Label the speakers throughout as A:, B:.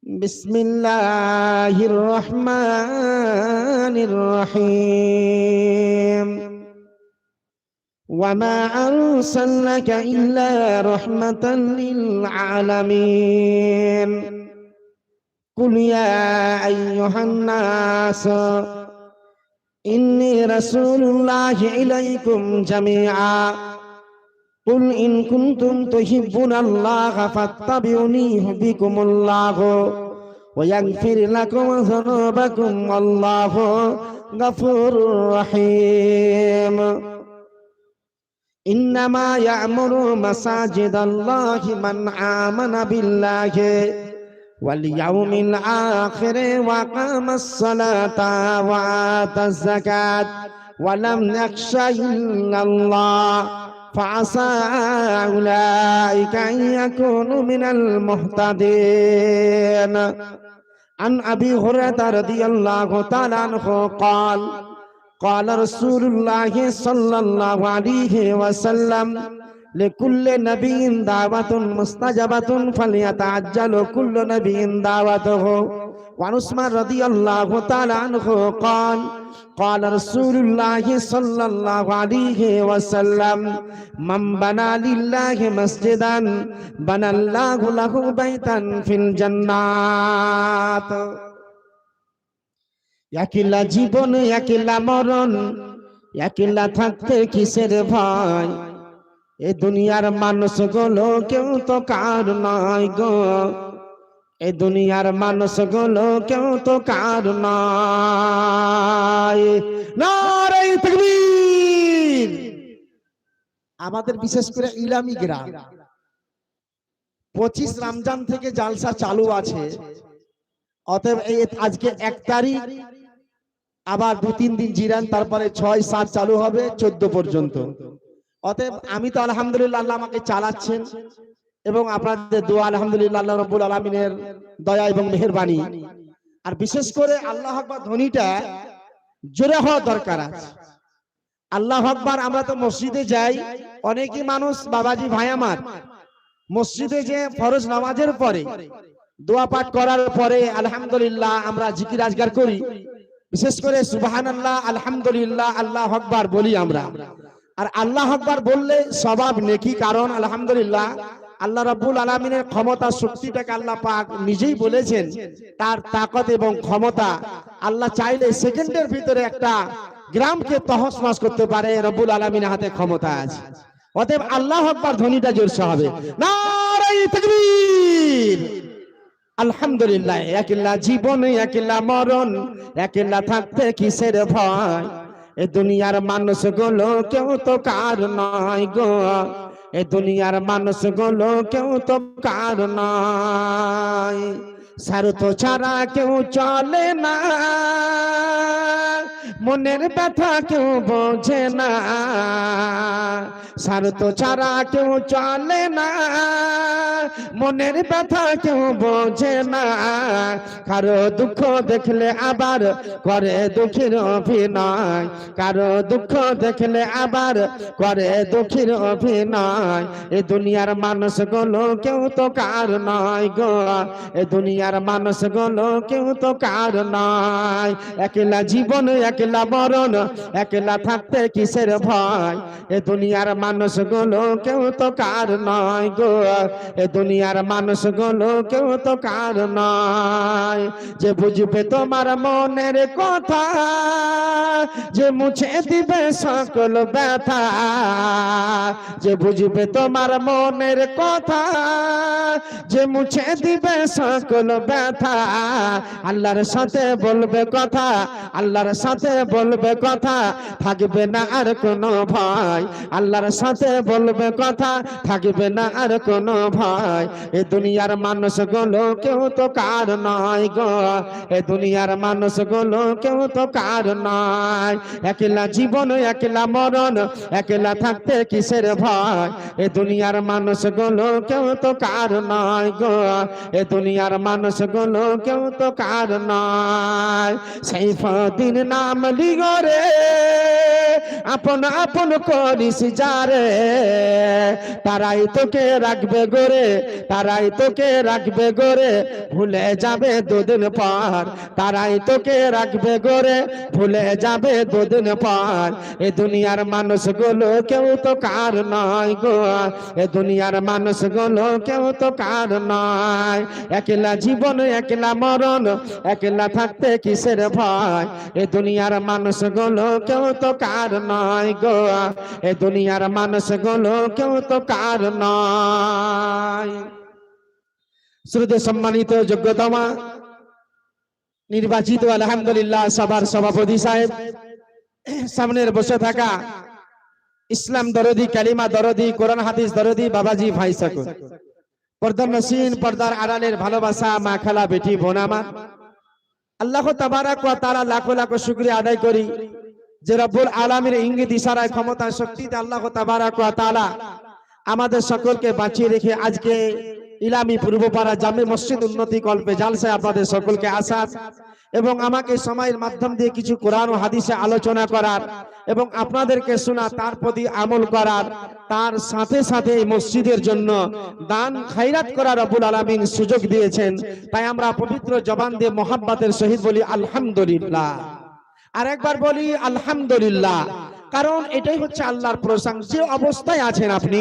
A: بسم الله الرحمن الرحيم وما أرسلناك إلا رحمة للعالمين قل يا أيها الناس إني رسول الله إليكم جميعا قل إن كنتم تحبون الله فاتبعوني يحببكم الله ويغفر لكم ذنوبكم والله غفور رحيم إنما يعمر مساجد الله من آمن بالله واليوم الآخر وقام الصلاة وآتى الزكاة ولم يخش إلا الله فعسى أولئك أن يكونوا من المهتدين عن أبي هريرة رضي الله تعالى عنه قال قال رسول الله صلى الله عليه وسلم لكل نبي دعوة مستجابة فليتعجل كل نبي دعوته وعن عثمان رضي الله تعالى عنه قال قال رسول الله صلى الله عليه وسلم من بنى لله مسجدا بنى الله له بيتا في الجنات একলা জীবন একলা মরণ একলা থাকতে কিসের ভয় এ দুনিয়ার মানুষগুলো কেউ তো কার নয় গো এ দুনিয়ার মানুষগুলো কেউ তো কার নয় নারে তাকবীর। আমাদের বিশেষ করে ইলামি গ্রাম 25 রমজান থেকে জালসা চালু আছে। অতএব এই আজকে 1 তারিখ, আবার 2-3 দিন জিরান, তারপরে 6-7 চালু হবে 14 পর্যন্ত। অতএব আমি তো আলহামদুলিল্লাহ আল্লাহ আমাকে চালাচ্ছেন এবং আপনাদের দোয়া আলহামদুলিল্লাহ আল্লাহ রাব্বুল আলামিনের দয়া এবং মেহেরবানি। আর বিশেষ করে আল্লাহু আকবার ধ্বনিটা জোরে হওয়া দরকার আছে। আল্লাহু আকবার আমরা তো মসজিদে যাই, অনেকই মানুষ বাবাজি ভাই আমার মসজিদে যে ফরজ নামাজের পরে দোয়া পাঠ করার পরে আলহামদুলিল্লাহ আমরা জিকির আজগার করি, বিশেষ করে সুবহানাল্লাহ আলহামদুলিল্লাহ আল্লাহু আকবার বলি আমরা। আর আল্লাহু আকবার বললে সওয়াব নেকি, কারণ আলহামদুলিল্লাহ আল্লাহ রাব্বুল আলামিনের ক্ষমতা শক্তিটাকে আল্লাহ পাক নিজেই বলেছেন, তার তাকত এবং ক্ষমতা আল্লাহ চাইলে সেকেন্ডের ভিতরে একটা গ্রামকে তহস-নহস করতে পারে। রব্বুল আলামিনের হাতে ক্ষমতা আছে। অতএব আল্লাহু আকবার ধ্বনিটা জোরসে হবে। নারে তাকবীর। আলহামদুলিল্লাহ একলা জীবন একলা মরণ একলা থাকতে কিসের ভয় এ দুনিয়ার মানুষগুলো কেউ তো কার নয় গো এ দুনিয়ার মানুষগুলো কেউ তো কার নয় স্বার্থ ছাড়া কেউ চলে না মনের ব্যথা কেউ বোঝে না স্বার্থ ছাড়া কেউ চলে না মনের ব্যথা কেউ বোঝে না কারো দুঃখ দেখলে আবার করে দুঃখের অভিনয় কারো দুঃখ দেখলে আবার করে দুঃখের অভিনয় এ দুনিয়ার মানুষগুলো কেউ তো কার নয় গো এ দুনিয়ার মানুষগুলো কেউ তো কার নয় একলা জীবন একলা মরণ একলা থাকতে কিসের ভয় এ দুনিয়ার মানুষগুলো কেউ তো কার নয় গো এ দুনিয়ার মানুষগুলো কেউ তো কার নয় যে বুঝবে তোমার মনের কথা যে মুছে দিবে সকল ব্যথা যে বুঝবে তোমার মনের কথা যে মুছে দিবে সকল ব্যথা আল্লাহর সাথে বলবে কথা আল্লাহর সাথে বলবে কথা থাকবে না আর কোনো ভয় আল্লাহর সাথে বলবে কথা থাকবে না আর কোনো ভয় এ দুনিয়ার মানুষগুলো কেউ তো কার নয় গো এ দুনিয়ার মানুষগুলো কেউ তো কার নয় একলা জীবন একলা মরণ একলা থাকতে কিসের ভয় এ দুনিয়ার মানুষগুলো কেউ তো কার নয় গো এ দুনিয়ার মানুষগুলো কেউ তো কার নয় সাইফুদ্দিন নাম কামলি গরে আপন আপন করিস যারে তারাই তোকে রাখবে গোরে তারাই তোকে রাখবে গোরে ভুলে যাবে দুদিন পর তারাই তোকে রাখবে গোরে ভুলে যাবে দুদিন পর এ দুনিয়ার মানুষগুলো কেউ তো কার নয় গো এ দুনিয়ার মানুষগুলো কেউ তো কার নয় একলা জীবন একলা মরণ একলা থাকতে কিসের ভয় এ দুনিয়ার মানুষগুলো কেউ তো কার নয় গো এ দুনিয়ার মানুষগুলো কেউ তো কার নয়। শ্রদ্ধেয় সম্মানিত যোগ্যতমা নির্বাচিত আলহামদুলিল্লাহ সবার সভাপতি সাহেব, সামনের বসে থাকা ইসলাম দরদি কালিমা দরদি কোরআন হাদিস দরদি বাবাজি ভাই সকল, পর্দার নসীন পর্দার আড়ালের ভালোবাসা মা খালা বেটি বোন আমার, আল্লাহ তাবারাক ওয়া তাআলা লাখো লাখো শুকরিয়া আদায় করি যে রব্বুল আলামিনের ইঙ্গিত ইশারায় ক্ষমতা শক্তিতে আল্লাহ তাবারাক ওয়া তাআলা আমাদের সকলকে বাঁচিয়ে রেখে আজকে ইলামি পূর্বপাড়া জামে মসজিদ উন্নতি কল্পে জালসায় আপনাদের সকলকে আসার এবং আমাকে সময়ের মাধ্যম দিয়ে কিছু কোরআন ও হাদিসে আলোচনা করার এবং আপনাদেরকে শোনা তার প্রতি আমল করার, তার সাথে সাথে এই মসজিদের জন্য দান খায়রাত করার রব্বুল আলামিন সুযোগ দিয়েছেন। তাই আমরা পবিত্র জবান দিয়ে মোহাব্বতের সহিত বলি আলহামদুলিল্লাহ। আর একবার বলি আলহামদুলিল্লাহ, কারণ এটাই হচ্ছে আল্লাহর প্রশংসা। যে অবস্থায় আছেন আপনি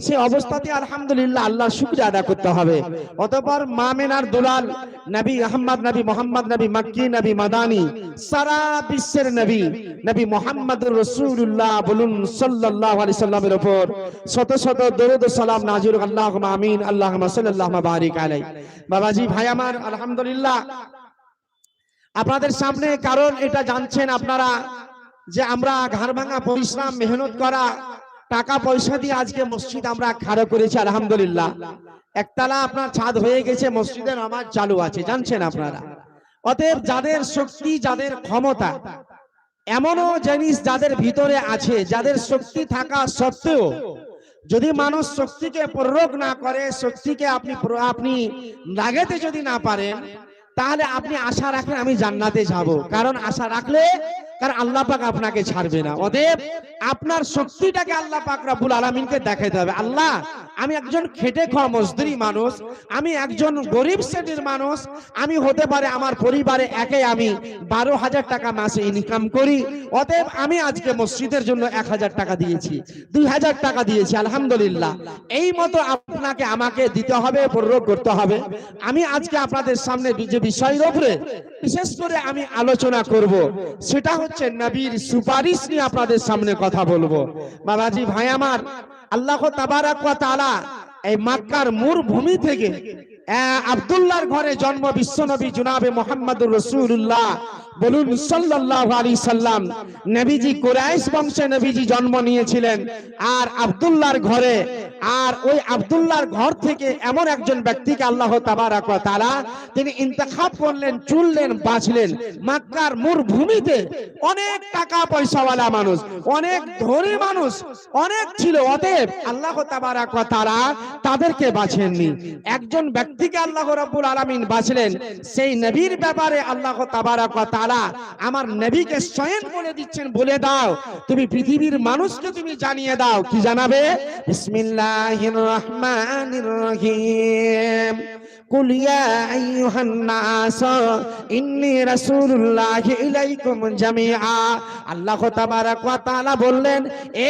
A: সেই অবস্থাতে আলহামদুলিল্লাহ আল্লাহর শুকরিয়া আদা করতে হবে। অতঃপর মামেনার দুলাল নবী আহমদ নবী মোহাম্মদ নবী মক্কি নবী মাদানী সারা বিশ্বের নবী নবী মুহাম্মদুর রাসূলুল্লাহ বলুন সাল্লাল্লাহু আলাইহি সাল্লামের উপর শত শত দরুদ ও সালাম নাযিল হোক। আল্লাহুম্মা আমিন, আল্লাহুম্মা সাল্লাল্লাহু বারিক আলাইহি। বাবাজি ভাই আমার, আলহামদুলিল্লাহ আপনাদের সামনে, কারণ এটা জানছেন আপনারা যে আমরা ঘাড় ভাঙা পরিশ্রম মেহনত করা টাকা পয়সা দিয়ে আজকে মসজিদ আমরা খাড়া করেছি আলহামদুলিল্লাহ। একতলা আপনার ছাদ হয়ে গেছে, মসজিদের নামাজ চালু আছে, জানছেন আপনারা। অতএব যাদের শক্তি যাদের ক্ষমতা এমনও জিনিস যাদের ভিতরে আছে, যাদের শক্তি থাকা সত্ত্বেও যদি মানুষ শক্তিকে প্রয়োগ না করে, শক্তিকে আপনি লাগাতে যদি না পারেন, তাহলে আপনি আশা রাখেন আমি জান্নাতে যাব। কারণ আশা রাখলে কারণ আল্লাহ পাক আপনাকে ছাড়বে না। অতএব আপনার শক্তিটাকে আল্লাহ পাক রব্বুল আলামিনকে দেখাতে হবে। আল্লাহ, আমি একজন খেটে খাওয়া মজদুরি মানুষ, আমি একজন গরিব শ্রেণীর মানুষ, আমি হতে পারে আমার পরিবারে একে আমি 12,000 টাকা মাসে ইনকাম করি। অতএব আমি আজকে মসজিদের জন্য 1,000 টাকা দিয়েছি, 2,000 টাকা দিয়েছি আলহামদুলিল্লাহ। এই মতো আপনাকে আমাকে দিতে হবে, প্রয়োগ করতে হবে। আমি আজকে আপনাদের সামনে যে বিষয়ের উপরে বিশেষ করে আমি আলোচনা করব সেটা হচ্ছে নবীর সুপারিশ নিয়ে আপনাদের সামনে কথা বলবো। বাবাজি ভাই আমার, আল্লাহ তাবারাক ওয়া তাআলা এই মক্কার মরুভূমি থেকে আব্দুল্লাহর ঘরে জন্ম বিশ্ব নবী জনাবে মুহাম্মদুর রাসূলুল্লাহ বলুন সাল্লাল্লাহু আলাইহি সাল্লাম। নবীজি কুরাইশ বংশে নবীজি জন্ম নিয়েছিলেন আর আব্দুল্লাহর ঘরে। আর ওই আব্দুল্লাহর ঘর থেকে এমন একজন ব্যক্তিকে আল্লাহ তাবারাক ওয়া তাআলা তিনি ইন্তেখাব করলেন, চুনলেন, বাছলেন। মক্কার মরুভূমিতে অনেক টাকা পয়সাওয়ালা মানুষ, অনেক ধনী মানুষ অনেক ছিল। অতএব আল্লাহ তাবারাক ওয়া তাআলা তাদেরকে বাছেননি, একজন ব্যক্তিকে আল্লাহ রাব্বুল আলামিন বাছলেন। সেই নবীর ব্যাপারে আল্লাহ তাবারাক ওয়া তাআলা আমার নবীকে স্বয়ং বলে দিচ্ছেন, বলে দাও তুমি পৃথিবীর মানুষকে তুমি জানিয়ে দাও। কি জানাবে? বিসমিল্লাহির রহমানির রহিম। কুল ইয়া আইয়ুহান নাস ইন্নী রাসূলুল্লাহি ইলাইকুম জামিআ। আল্লাহ তাবারাক ওয়া তাআলা বললেন,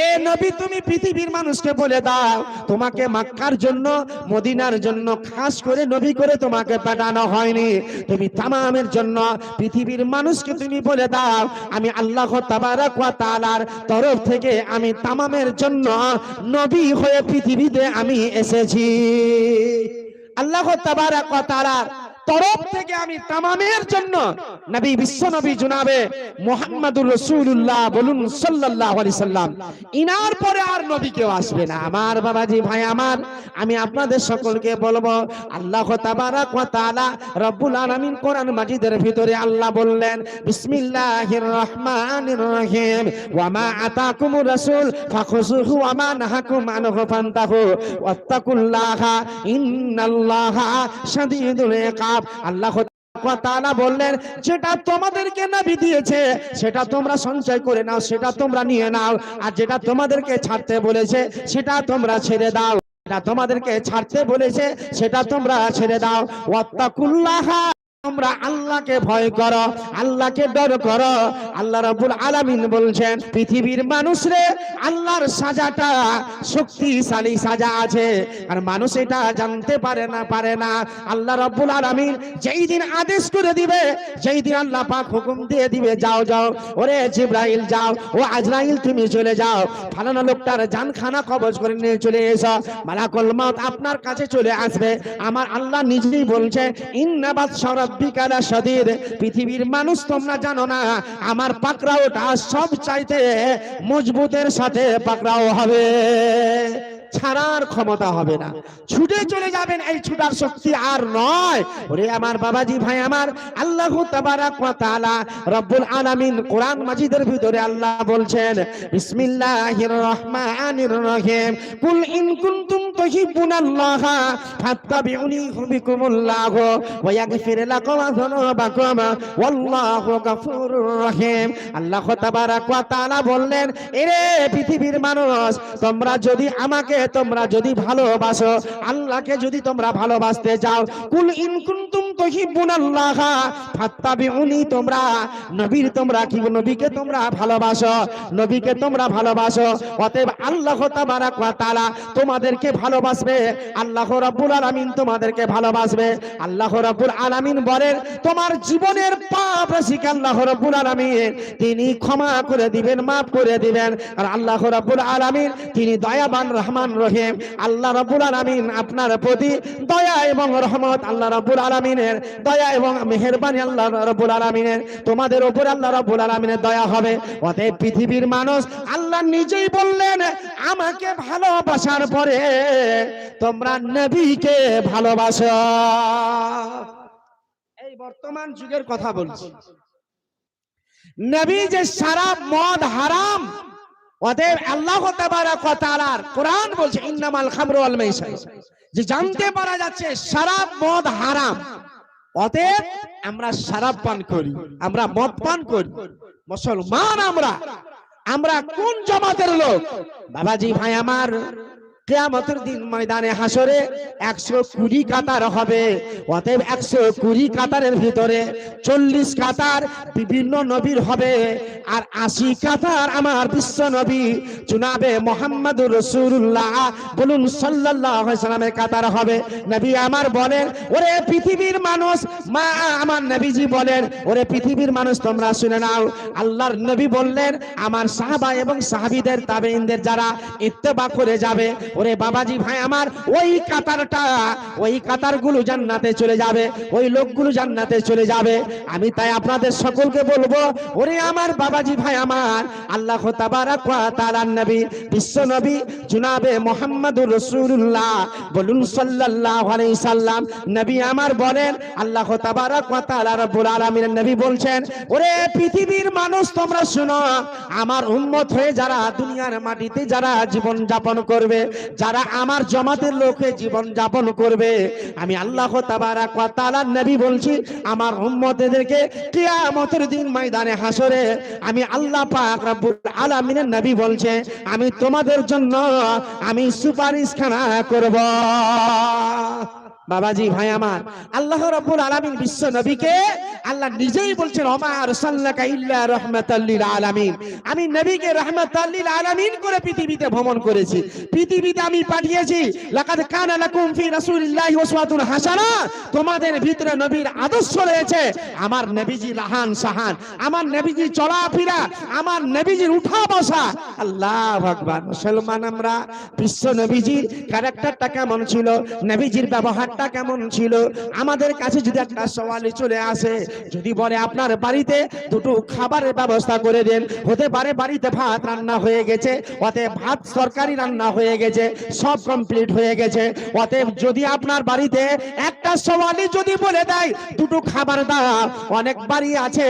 A: এ নবী তুমি পৃথিবীর মানুষকে বলে দাও তোমাকে মক্কার জন্য মদিনার জন্য খাস করে নবী করে তোমাকে পাঠানো হয়নি, তুমি তামামের জন্য পৃথিবীর মানুষকে তুমি বলে দাও আমি আল্লাহ তাবারাক ওয়া তাআলার তরফ থেকে আমি তামামের জন্য নবী হয়ে পৃথিবীতে আমি এসেছি। আল্লাহ তাবারাক ওয়া তাআলার তরফ থেকে আমি তামামের জন্য নবী বিশ্ব নবী জনাবে মুহাম্মদুর রাসূলুল্লাহ বলুন সাল্লাল্লাহু আলাইহি সাল্লাম। ইনার পরে আর নবী কেউ আসবে না। আমার বাবাজি ভাই আমার, আমি আপনাদের সকলকে বলবো আল্লাহ তাবারাক ওয়া তাআলা রব্বুল আলামিন কোরআন মাজিদের ভিতরে আল্লাহ বললেন, বিসমিল্লাহির রহমানির রহিম। ওয়া মা আতাকুমুর রাসূল ফাখুযুহু ওয়া মা নাহাকুম আনহু ফান্তাহু ওয়াত্তাকুল্লাহা ইন্নাল্লাহা শাদীদুল ইকাব। আল্লাহ ওয়া তাআলা বললেন, যেটা তোমাদেরকে নবী দিয়েছে সেটা তোমরা সঞ্চয় করে নাও, সেটা তোমরা নিয়ে নাও, আর যেটা তোমাদেরকে ছাড়তে বলেছে সেটা তোমরা ছেড়ে দাও, যেটা তোমাদেরকে ছাড়তে বলেছে সেটা তোমরা ছেড়ে দাও। ওয়াত্তাকুল্লাহ, তোমরা আল্লাহকে ভয় করো, আল্লাহকে ডর করো। আল্লাহ রাব্বুল আলামিন বলছেন, পৃথিবীর মানুষরে আল্লাহর সাজাটা শক্তিশালী সাজা আছে, আর মানুষ এটা জানতে পারে না। আল্লাহ রাব্বুল আলামিন যেই দিন আদেশ করে দিবে, যেই দিন আল্লাহ পাক হুকুম দিয়ে দিবে, যাও যাও ওরে জিবরাইল যাও, ও আজরাইল তুমি চলে যাও, ফালানা লোকটার জানখানা কবজ করে নিয়ে চলে এসো, মালাকুল মউত আপনার কাছে চলে আসবে। আমার আল্লাহ নিজেই বলছে, ইন্না বাতশা রাব্বিকা লাশাদীদ, পৃথিবীর মানুষ তোমরা জানো না আমার পাকড়াওটা সব চাইতে মজবুতের সাথে পাকড়াও হবে, ছাড়ার ক্ষমতা হবে না, ছুটে চলে যাবেন, এই ছুটার শক্তি আর নয়। ওরে আমার বাবাজি ভাই আমার, আল্লাহু তাবারাক ওয়া তাআলা রব্বুল আলামিন কোরআন মাজিদের ভিতরে আল্লাহ বলছেন, বিসমিল্লাহির রহমানির রহিম, কুল ইন কুনতুম তুহিব্বুনাল্লাহা ফাত্তাবিউনি ইউহিব্বুকুমুল্লাহু ওয়া ইয়াগফির লাকুম যুনুবাকুম ওয়াল্লাহু গফুরুর রহিম। আল্লাহ তাবারাক ওয়া তাআলা বললেন, এরে পৃথিবীর মানুষ, তোমরা যদি আমাকে তোমরা যদি ভালোবাসো, আল্লাহকে যদি তোমরা ভালোবাসতে যাও, কুল ইন কুনতুম তুহিব্বুনাল্লাহা ফাত্তাবিউনি, তোমরা নবীর তোমরা কি নবীকে তোমরা ভালোবাসো, নবীকে তোমরা ভালোবাসো, অতএব আল্লাহ তাবারাক ওয়া তাআলা তোমাদেরকে ভালোবাসবে, আল্লাহ রাব্বুল আলামিন তোমাদেরকে ভালোবাসবে। আল্লাহ রাব্বুল আলামিন বলেন, তোমার জীবনের পাপ রাশিকে আল্লাহ রাব্বুল আলামিন তিনি ক্ষমা করে দিবেন, মাফ করে দিবেন। আর আল্লাহ রাব্বুল আলামিন তিনি দয়াবান রহমান রহিম। আল্লাহ রাব্বুল আলামিন আপনার প্রতি দয়া এবং রহমত, আল্লাহ রাব্বুল আলামিনের দয়া এবং মেহেরবানি, আল্লাহ রাব্বুল আলামিনের তোমাদের উপর আল্লাহ রাব্বুল আলামিনের দয়া হবে। অতএব পৃথিবীর মানুষ আল্লাহ নিজেই বললেন, আমাকে ভালোবাসার পরে তোমরা নবীকে ভালোবাসো। এই বর্তমান যুগের কথা বলছি, নবী যে শরাব মদ হারাম, অতএব আল্লাহ তাবারাক ওয়া তাআলার কোরআন বলছে, ইন্নামাল খামরু ওয়াল মাইসির, যে জানতে পারা যাচ্ছে শরাব মদ হারাম, অতএব আমরা শরাব পান করি, আমরা মদ পান করি। মুসলমান আমরা কোন জামাতের লোক? বাবাজি ভাই আমার, কিয়ামতের দিন ময়দানে হাসরে 120 কাতার হবে। অতএব 120 কাতারের ভিতরে 40 কাতার বিভিন্ন নবীর হবে, আর 80 কাতার আমার বিশ্ব নবী জনাবে মুহাম্মদুর রাসূলুল্লাহ বলুন সাল্লাল্লাহু আলাইহি সাল্লামের কাতার হবে। নবী আমার বলেন, ওরে পৃথিবীর মানুষ, মা আমার নবীজি বলেন, ওরে পৃথিবীর মানুষ তোমরা শুনে নাও। আল্লাহর নবী বললেন, আমার সাহাবা এবং সাহাবীদের তাবেঈনদের যারা ইত্তেবা করে যাবে, ওরে বাবাজি ভাই আমার, ওই কাতারগুলো জান্নাতে চলে যাবে, ওই লোকগুলো জান্নাতে চলে যাবে। আমি তাই আপনাদের সকলকে বলবো, ওরে আমার বাবাজি ভাই আমার, আল্লাহ তাবারাক ওয়া তাআলার নবী বিশ্ব নবী জনাবে মুহাম্মদুর রাসূলুল্লাহ বলুন সাল্লাল্লাহু আলাইহি সাল্লাম, নবী আমার বলেন, আল্লাহ তাবারাক ওয়া তাআলা রব্বুল আলামিনের নবী বলছেন, ওরে পৃথিবীর মানুষ তোমরা শুনো, আমার উম্মত হয়ে যারা দুনিয়ার মাটিতে যারা জীবন যাপন করবে, যারা আমার জামাতের লোকে জীবন যাপন করবে, আমি আল্লাহ তাবারাক ওয়া তাআলার নবী বলছি, আমার উম্মতদেরকে কিয়ামতের দিন ময়দানে হাসরে আমি আল্লাহ পাক রব্বুল আলামিনের নবী বলছে, আমি তোমাদের জন্য আমি সুপারিশখানা করব। বাবাজি ভাই আমার, আল্লাহ রাব্বুল আলামিন বিশ্ব নবীকে আল্লাহ নিজেই বলছেন, ওমা আরসালনাকা ইল্লা রাহমাতাল লিল আলামিন, আমি নবীকে রাহমাতাল লিল আলামিন করে পৃথিবীতে ভ্রমণ করেছি, পৃথিবীতে আমি পাঠিয়েছি। লাকাদ কানা লাকুম ফি রাসূলিল্লাহি উসওয়াতুন হাসানা, তোমাদের ভিতরে নবীর আদর্শ রয়েছে। আমার নবীজি রাহান সাহান, আমার নবীজি চলাফেরা, আমার নবীজির উঠা বসা, আল্লাহু আকবার। মুসলমান আমরা বিশ্ব নবীজির ক্যারেক্টারটা কেমন ছিল, নবীজির ব্যবহার কেমন ছিল, আমাদের কাছে যদি একটা সওয়াল চলে আসে, যদি বলে আপনার বাড়িতে দুটো খাবারের ব্যবস্থা করে দেন, হতে পারে বাড়িতে ভাত রান্না হয়ে গেছে, অতএব ভাত তরকারি রান্না হয়ে গেছে, সব কমপ্লিট হয়ে গেছে, অতএব যদি আপনার বাড়িতে একটা সওয়ালি যদি বলে দেয় দুটো খাবার দাও, অনেক বাড়ি আছে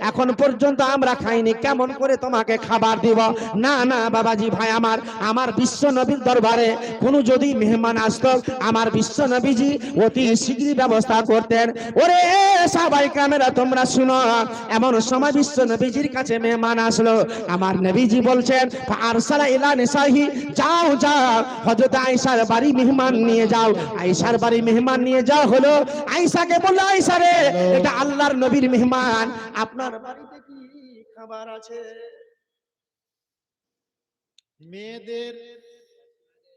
A: এখন পর্যন্ত আমরা খাইনি, কেমন করে তোমাকে খাবার দিব? না না বাবাজি ভাই আমার, আমার বিশ্ব নবীর দরবারে কোনো যদি মেহমান আসতো, আমার বিশ্ব নবীজি অতি শীঘ্রই ব্যবস্থা করতেন। ওরে সাহাবায়ে কেরামেরা তোমরা শুনো, এমন সময় বিশ্ব নবীজির কাছে মেহমান আসলো। আমার নবীজি বলছেন আরসালা ইলা নিসাহি, যাও যাও হযরত আয়েশার বাড়ি মেহমান নিয়ে যাও। আয়েশার বাড়ি মেহমান নিয়ে যাও হলো। আয়েশাকে বলল, আয়েশা রে, এটা আল্লাহর নবীর মেহমান, আপনার বাড়িতে কি খাবার আছে?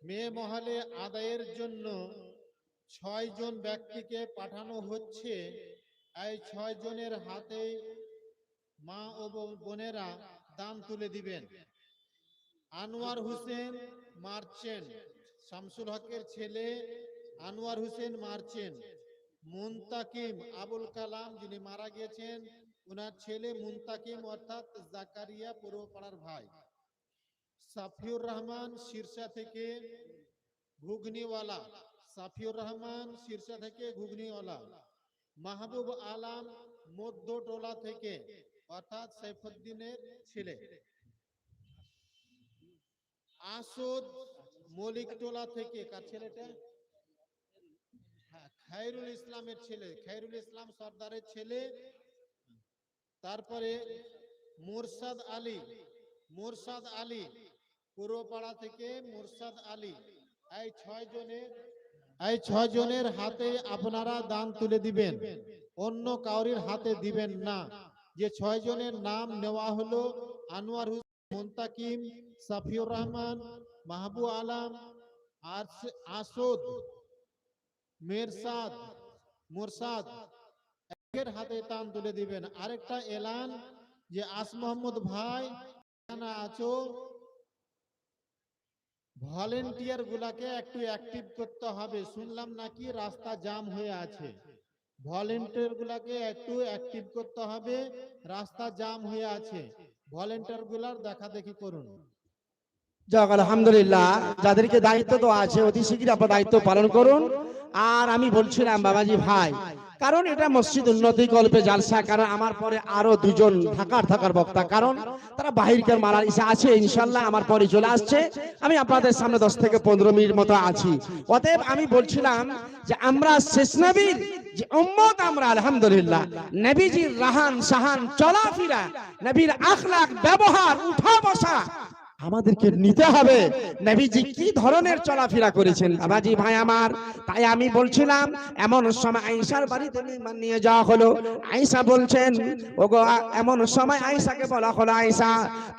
B: মেয়ে মহলে আদায়ের জন্য 6 জন ব্যক্তিকে পাঠানো হচ্ছে। এই 6 জনের হাতে মা ও বোনেরা দান তুলে দিবেন। আনোয়ার হোসেন মার্চেন্ট, শামসুল হকের ছেলে আনোয়ার হোসেন মার্চেন্ট। মুনতাকিম আবুল কালাম, যিনি মারা গেছেন, ওনার ছেলে মুনতাকিম অর্থাৎ জাকারিয়া পূর্বপাড়ার ভাই। সাফিউর রহমান শীর্ষা থেকে ঘুগনিওয়ালা, সাফিউর রহমান শীর্ষা থেকে ঘুগনিওয়ালা। মাহবুব আলম মধ্যটোলা থেকে অর্থাৎ সাইফুদ্দিনের ছেলে। আসদ মলিকটোলা থেকে, কার ছেলেটা? খায়রুল ইসলামের ছেলে, খায়রুল ইসলাম সর্দারের ছেলে। তারপরে মুরসাদ আলী পূর্বপাড়া থেকে মুরসাদ আলী। এই 6 জনের হাতে আপনারা দান তুলে দিবেন, অন্য কাউরির হাতে দিবেন না। যে 6 জনের নাম নেওয়া হলো আনোয়ার হোসেন, মুনতাকিম, সাফিউর রহমান, মাহবুব আলম, আসদ, মুরসাদ, এর হাতে দান তুলে দিবেন। আরেকটা এলান, যে আস মোহাম্মদ ভাই আছো, ভলেন্টিয়ার গুলাকে একটু অ্যাক্টিভ করতে হবে। শুনলাম নাকি রাস্তা জাম হয়ে আছে, ভলেন্টিয়ার গুলাকে একটু অ্যাক্টিভ করতে হবে, রাস্তা জাম হয়ে আছে। ভলেন্টিয়ার গুলার দেখা দেখি করুন।
A: যাক আলহামদুলিল্লাহ, যাদেরকে দায়িত্ব তো আছে অতি শীঘ্র আপনার দায়িত্ব পালন করুন। আর আমি বলছিলাম বাবাজি ভাই, কারণ এটা মসজিদ উন্নতি কল্পে জালসা, কারণ আমার পরে আরো 2 জন থাকার বক্তা, কারণ তারা বাহিরকার মারার ইচ্ছা আছে, ইনশাল্লাহ আমার পরে চলে আসছে। আমি আপনাদের সামনে 10 থেকে 15 মিনিট মতো আছি। অতএব আমি বলছিলাম যে আমরা শেষ নবীর যে উম্মত, আমরা আলহামদুলিল্লাহ নবীজির রাহান সাহান চলাফেরা, নবীর আখলাক ব্যবহার উঠা বসা আমাদেরকে নিতে হবে। নবীজি কি ধরনের চলাফেরা করেছেন বাবাজি ভাই আমার। তাই আমি বলছিলাম এমন সময় আয়েশার বাড়িতে মেহমান নিয়ে যাওয়া হলো। আয়েশা বলছেন, ওগো, এমন সময় আয়েশাকে বলা হলো, আয়েশা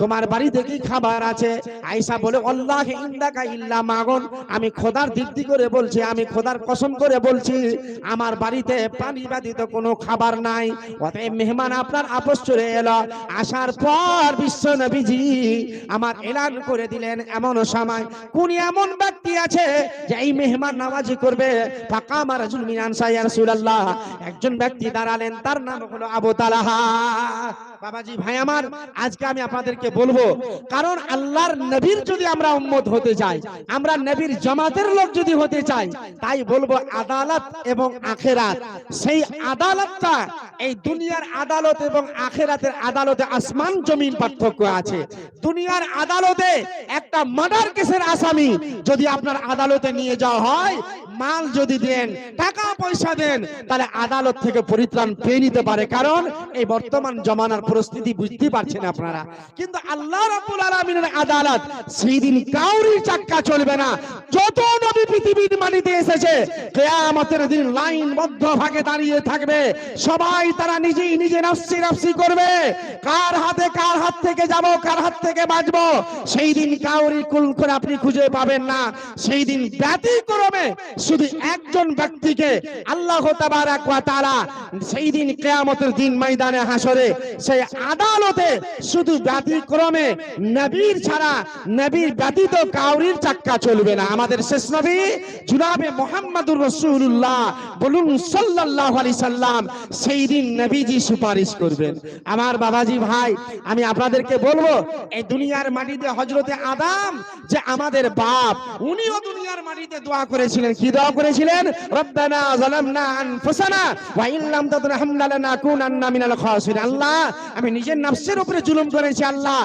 A: তোমার বাড়িতে কি খাবার আছে? আয়েশা বলে, আল্লাহি ইন্দাকা ইল্লা মাগুন, আমি খোদার দিব্যি করে বলছি, আমি খোদার কসম করে বলছি, আমার বাড়িতে পানি ব্যতীত কোনো খাবার নাই। অতএব মেহমান আপনার আপোস চলে এলো। আসার পর বিশ্ব নবীজি আমার এলান করে দিলেন, এমন সময় কোন এমন ব্যক্তি আছে যে এই মেহমান নামাজি করবে? ফাকামা রাজুল মিন আনসারি ইয়া রাসূলুল্লাহ, একজন ব্যক্তি দাঁড়ালেন, তার নাম হলো আবু তালহা। বাবাজি ভাই আমার, আজকে আমি আপনাদেরকে বলবো, কারণ আল্লাহর নবীর যদি আমরা উম্মত হতে চাই, আমরা নবীর জামাতের লোক যদি হতে চাই, তাই বলবো আদালত এবং আখিরাত, সেই আদালতটা, এই দুনিয়ার আদালত এবং আখিরাতের আদালতে আসমান জমিন পার্থক্য আছে। দুনিয়ার আদালতে একটা মার্ডার কেসের আসামি যদি আপনার আদালতে নিয়ে যাওয়া হয়, মাল যদি দেন, টাকা পয়সা দেন, তাহলে আদালত থেকে পরিত্রাণ পেয়ে নিতে পারে, কারণ এই বর্তমান জমানার পরিস্থিতি বুঝতে পারছেন আপনারা। কিন্তু আল্লাহ রাব্বুল আলামিনের আদালত, সেই দিন কাউরির চাক্কা চলবে না। যত নবী পৃথিবীর মাটিতে এসেছে, কিয়ামতের দিন লাইনবদ্ধ ভাগে দাঁড়িয়ে থাকবে, সবাই তারা নিজেই নিজে নফসি করবে, কার হাত থেকে যাব, কার হাত থেকে বাঁচবো। সেই দিন কাউরি কুল করে আপনি খুঁজে পাবেন না। সেই দিন ব্যতিক্রমে শুধু একজন ব্যক্তিকে আল্লাহ তাবারাক ওয়া তাআলা সেই দিন কিয়ামতের দিন ময়দানে হাসরে সেই আদালতে শুধু ব্যতিক্রমে নবীর ছাড়া, নবীর ব্যতীত কাউরির চাক্কা চলবে না। আমাদের শেষ নবী জনাবে মুহাম্মদুর রাসূলুল্লাহ বলুন সাল্লাল্লাহু আলাইহি সাল্লাম, সেই দিন নবীজি সুপারিশ করবেন। আমার বাবাজি ভাই, আমি আপনাদেরকে বলবো, এই দুনিয়ার মাটিতে হযরতে আদম যে আমাদের বাপ, উনিও দুনিয়ার মাটিতে দোয়া করেছিলেন। কি দোয়া করেছিলেন? রব্বানা যালামনা আনফুসানা ওয়া ইল্লাম তাগফির লানা লানাকুনান্না মিনাল খাসিরিন। আল্লাহ, আমি নিজের নফসের উপরে জুলুম করেছি, আল্লাহ